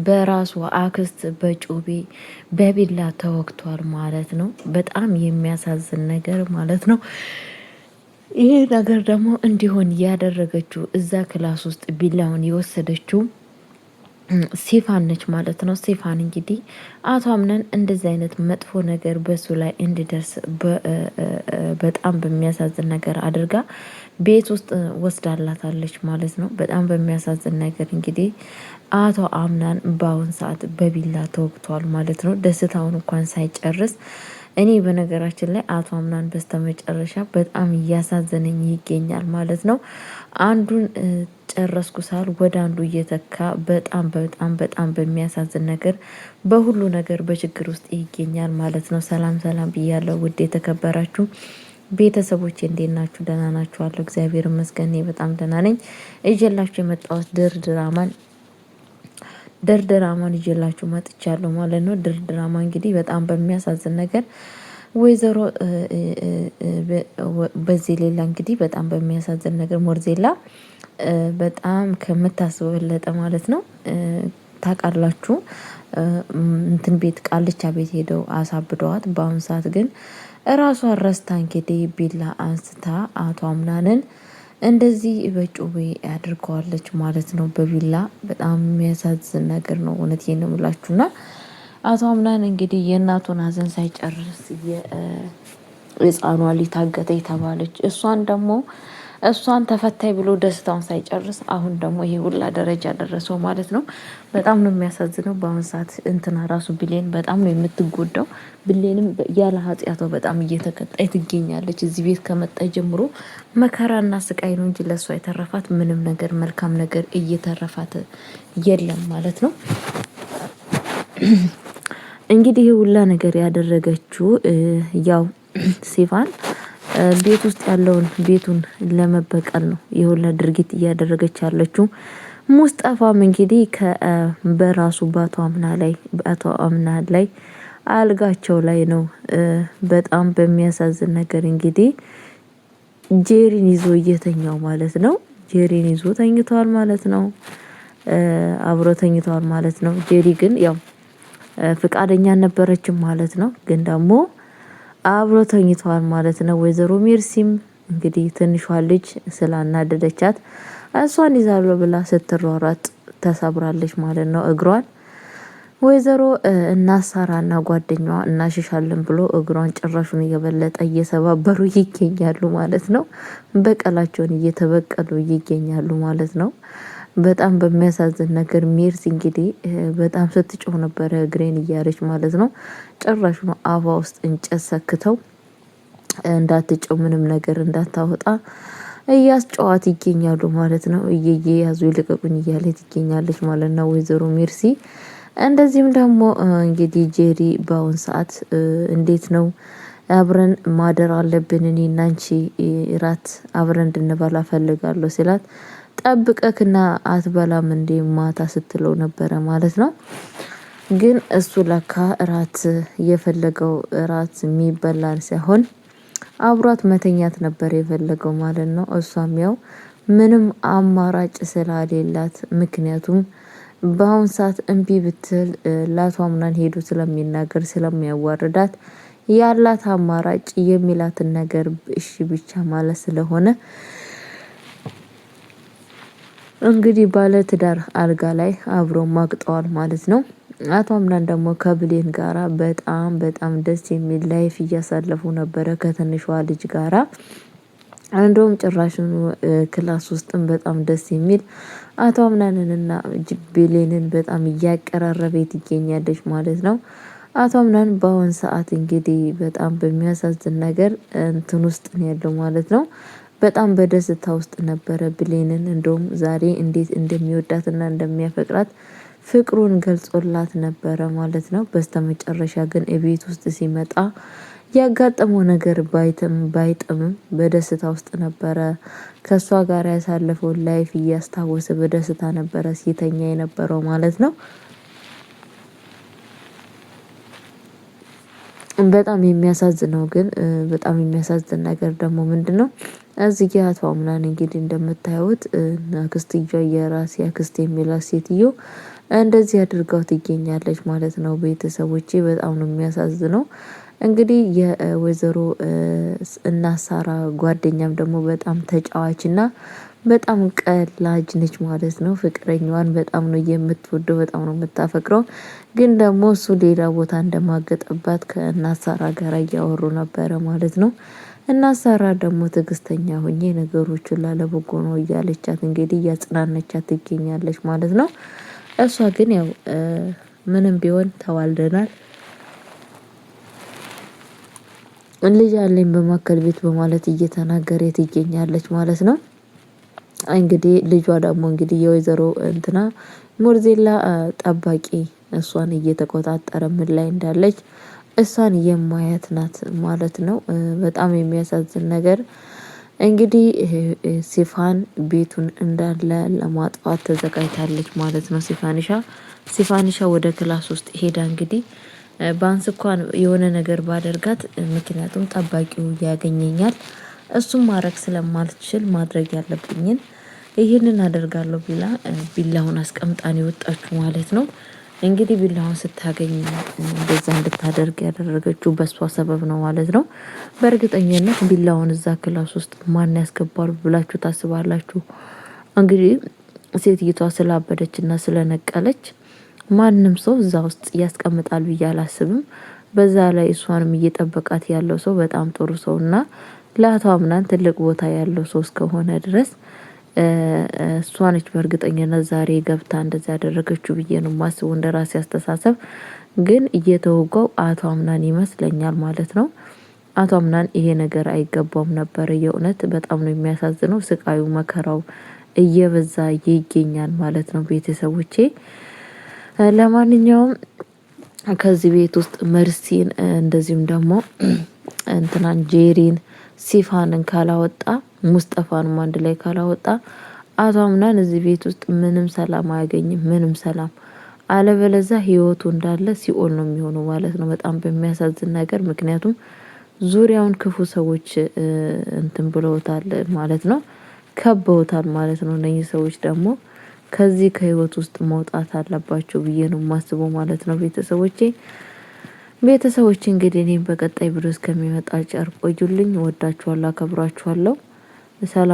በራሱ አክስት በጩቤ በቢላ ተወግቷል ማለት ነው። በጣም የሚያሳዝን ነገር ማለት ነው። ይሄ ነገር ደግሞ እንዲሆን ያደረገችው እዛ ክላስ ውስጥ ቢላውን የወሰደችው ሲፋን ነች ማለት ነው። ሲፋን እንግዲህ አቶ አምነን እንደዚህ አይነት መጥፎ ነገር በሱ ላይ እንዲደርስ በጣም በሚያሳዝን ነገር አድርጋ ቤት ውስጥ ወስዳላታለች ማለት ነው። በጣም በሚያሳዝን ነገር እንግዲህ አቶ አምናን በአሁን ሰዓት በቢላ ተወግቷል ማለት ነው። ደስታውን እንኳን ሳይጨርስ እኔ በነገራችን ላይ አቶ አምናን በስተመጨረሻ በጣም እያሳዘነኝ ይገኛል ማለት ነው። አንዱን ጨረስኩ ሳል ወደ አንዱ እየተካ በጣም በጣም በጣም በሚያሳዝን ነገር በሁሉ ነገር በችግር ውስጥ ይገኛል ማለት ነው። ሰላም ሰላም ብያለሁ ውድ የተከበራችሁ ቤተሰቦች እንዴት ናችሁ? ደህና ናችኋለሁ? እግዚአብሔር ይመስገን እኔ በጣም ደህና ነኝ። እየላችሁ የመጣሁት ድርድራማን ይዤላችሁ መጥቻለሁ ማለት ነው። ድርድራማ እንግዲህ በጣም በሚያሳዝን ነገር ወይዘሮ በዚህ ሌላ እንግዲህ በጣም በሚያሳዝን ነገር ሞርዜላ በጣም ከምታስበው በለጠ ማለት ነው። ታውቃላችሁ እንትን ቤት ቃልቻ ቤት ሄደው አሳብደዋት። በአሁኑ ሰዓት ግን እራሷን ረስታ እንግዲህ ቢላ አንስታ አቶ አምናንን እንደዚህ በጩቤ አድርገዋለች ማለት ነው። በቢላ በጣም የሚያሳዝን ነገር ነው። እውነቴን ነው የምላችሁና አቶ አምናን እንግዲህ የእናቱን ሀዘን ሳይጨርስ ህፃኗ ሊታገተ የተባለች እሷን ተፈታይ ብሎ ደስታውን ሳይጨርስ አሁን ደግሞ ይሄ ሁላ ደረጃ ደረሰው ማለት ነው። በጣም ነው የሚያሳዝነው። በአሁን ሰዓት እንትና ራሱ ብሌን በጣም ነው የምትጎዳው። ብሌንም ያለ ኃጢአቷ በጣም እየተቀጣይ ትገኛለች። እዚህ ቤት ከመጣይ ጀምሮ መከራና ስቃይ ነው እንጂ ለእሷ የተረፋት ምንም ነገር መልካም ነገር እየተረፋት የለም ማለት ነው። እንግዲህ ይሄ ሁላ ነገር ያደረገችው ያው ሲፋን ቤት ውስጥ ያለውን ቤቱን ለመበቀል ነው የሁላ ድርጊት እያደረገች ያለችው። ሙስጠፋም እንግዲህ በራሱ በአቶ አምና ላይ አልጋቸው ላይ ነው በጣም በሚያሳዝን ነገር እንግዲህ ጄሪን ይዞ እየተኛው ማለት ነው። ጄሪን ይዞ ተኝተዋል ማለት ነው። አብሮ ተኝተዋል ማለት ነው። ጄሪ ግን ያው ፍቃደኛ ነበረችም ማለት ነው። ግን ደግሞ አብሮ ተኝተዋል ማለት ነው። ወይዘሮ ሜርሲም እንግዲህ ትንሿ ልጅ ስላናደደቻት እሷን ይዛለሁ ብላ ስትሯሯጥ ተሰብራለች ማለት ነው እግሯን። ወይዘሮ እናሳራና ጓደኛዋ እናሽሻለን ብሎ እግሯን ጭራሹን እየበለጠ እየሰባበሩ ይገኛሉ ማለት ነው። በቀላቸውን እየተበቀሉ ይገኛሉ ማለት ነው። በጣም በሚያሳዝን ነገር ሜርሲ እንግዲህ በጣም ስትጮህ ነበረ እግሬን እያለች ማለት ነው። ጭራሽ ነው አፏ ውስጥ እንጨት ሰክተው እንዳትጮህ ምንም ነገር እንዳታወጣ እያስጨዋት ይገኛሉ ማለት ነው። እየያዙ ይልቀቁኝ እያለች ትገኛለች ማለት ነው ወይዘሮ ሜርሲ። እንደዚህም ደግሞ እንግዲህ ጄሪ በአሁን ሰዓት እንዴት ነው አብረን ማደር አለብን እኔና አንቺ እራት አብረን እንድንበላ ፈልጋለሁ ሲላት ጠብቀክና አትበላም እንዴ ማታ ስትለው ነበረ ማለት ነው። ግን እሱ ለካ እራት የፈለገው እራት የሚበላን ሳይሆን አብሯት መተኛት ነበር የፈለገው ማለት ነው። እሷም ያው ምንም አማራጭ ስላሌላት ምክንያቱም በአሁን ሰዓት እምቢ ብትል ለአቶ አምናን ሄዱ ስለሚናገር ስለሚያዋርዳት ያላት አማራጭ የሚላትን ነገር እሺ ብቻ ማለት ስለሆነ እንግዲህ ባለ ትዳር አልጋ ላይ አብሮ ማግጠዋል ማለት ነው። አቶ አምናን ደግሞ ከብሌን ጋራ በጣም በጣም ደስ የሚል ላይፍ እያሳለፉ ነበረ ከትንሿ ልጅ ጋራ። እንደውም ጭራሽኑ ክላስ ውስጥም በጣም ደስ የሚል አቶ አምናንንና ብሌንን በጣም እያቀራረበ ትገኛለች ማለት ነው። አቶ አምናን በአሁን ሰዓት እንግዲህ በጣም በሚያሳዝን ነገር እንትን ውስጥ ነው ያለው ማለት ነው። በጣም በደስታ ውስጥ ነበረ ብሌንን እንደውም ዛሬ እንዴት እንደሚወዳትና እንደሚያፈቅራት ፍቅሩን ገልጾላት ነበረ ማለት ነው። በስተመጨረሻ ግን እቤት ውስጥ ሲመጣ ያጋጠመው ነገር ባይጥምም በደስታ ውስጥ ነበረ። ከሷ ጋር ያሳለፈውን ላይፍ እያስታወሰ በደስታ ነበረ ሲተኛ የነበረው ማለት ነው። በጣም የሚያሳዝነው ግን በጣም የሚያሳዝን ነገር ደግሞ ምንድነው? እዚህ ጋር አቶ አምናን እንግዲህ እንደምታዩት አክስትየው የራሴ አክስት የሚላት ሴትዮ እንደዚህ አድርጋው ትገኛለች ማለት ነው። ቤተሰቦቼ በጣም ነው የሚያሳዝነው። እንግዲህ የወይዘሮ እናት ሳራ ጓደኛም ደግሞ በጣም ተጫዋችና በጣም ቀላጅ ነች ማለት ነው። ፍቅረኛዋን በጣም ነው የምትወደው፣ በጣም ነው የምታፈቅረው። ግን ደግሞ እሱ ሌላ ቦታ እንደማገጠባት ከእናት ሳራ ጋር እያወሩ ነበረ ማለት ነው። እናት ሳራ ደግሞ ትዕግስተኛ ሆኜ ነገሮችን ላለበጎ ነው እያለቻት እንግዲህ እያጽናነቻት ትገኛለች ማለት ነው። እሷ ግን ያው ምንም ቢሆን ተዋልደናል ልጅ አለኝ በማከል ቤት በማለት እየተናገረ ትገኛለች ማለት ነው። እንግዲህ ልጇ ደግሞ እንግዲህ የወይዘሮ እንትና ሞርዜላ ጠባቂ እሷን እየተቆጣጠረ ምን ላይ እንዳለች እሷን የማያት ናት ማለት ነው። በጣም የሚያሳዝን ነገር እንግዲህ ሲፋን ቤቱን እንዳለ ለማጥፋት ተዘጋጅታለች ማለት ነው። ሲፋንሻ ወደ ክላስ ውስጥ ሄዳ እንግዲህ ባንስ እንኳን የሆነ ነገር ባደርጋት ምክንያቱም ጠባቂው ያገኘኛል፣ እሱም ማድረግ ስለማልችል ማድረግ ያለብኝን ይህንን አደርጋለሁ ብላ ቢላውን አስቀምጣን የወጣችሁ ማለት ነው። እንግዲህ ቢላውን ስታገኝ እንደዛ እንድታደርግ ያደረገችው በሷ ሰበብ ነው ማለት ነው። በእርግጠኝነት ቢላውን እዛ ክላስ ውስጥ ማን ያስገባሉ ብላችሁ ታስባላችሁ? እንግዲህ ሴትይቷ ስላበደችና ስለነቀለች ማንም ሰው እዛ ውስጥ ያስቀምጣል ብዬ አላስብም። በዛ ላይ እሷንም እየጠበቃት ያለው ሰው በጣም ጥሩ ሰውና ለአቶ አምናን ትልቅ ቦታ ያለው ሰው እስከሆነ ድረስ እሷ ነች በእርግጠኝነት ዛሬ ገብታ እንደዛ ያደረገችው ብዬ ነው የማስበው እንደራሴ አስተሳሰብ። ግን እየተወጋው አቶ አምናን ይመስለኛል ማለት ነው። አቶ አምናን ይሄ ነገር አይገባውም ነበር። የእውነት በጣም ነው የሚያሳዝነው። ስቃዩ መከራው እየበዛ ይገኛል ማለት ነው ቤተሰቦቼ። ለማንኛውም ከዚህ ቤት ውስጥ መርሲን እንደዚሁም ደግሞ እንትናን ጄሪን ሲፋንን ካላወጣ ሙስጠፋንም አንድ ላይ ካላወጣ አቶ አምናን እዚህ ቤት ውስጥ ምንም ሰላም አያገኝም። ምንም ሰላም አለበለዛ ህይወቱ እንዳለ ሲኦል ነው የሚሆነው ማለት ነው። በጣም በሚያሳዝን ነገር ምክንያቱም ዙሪያውን ክፉ ሰዎች እንትን ብለውታል ማለት ነው። ከበውታል ማለት ነው። እነኚህ ሰዎች ደግሞ ከዚህ ከህይወት ውስጥ መውጣት አለባቸው ብዬ ነው የማስበው ማለት ነው። ቤተሰቦቼ እንግዲህ እኔም በቀጣይ ቪዲዮ እስከሚመጣ ጨር ቆዩልኝ። ወዳችኋለሁ፣ አከብራችኋለሁ። ሰላም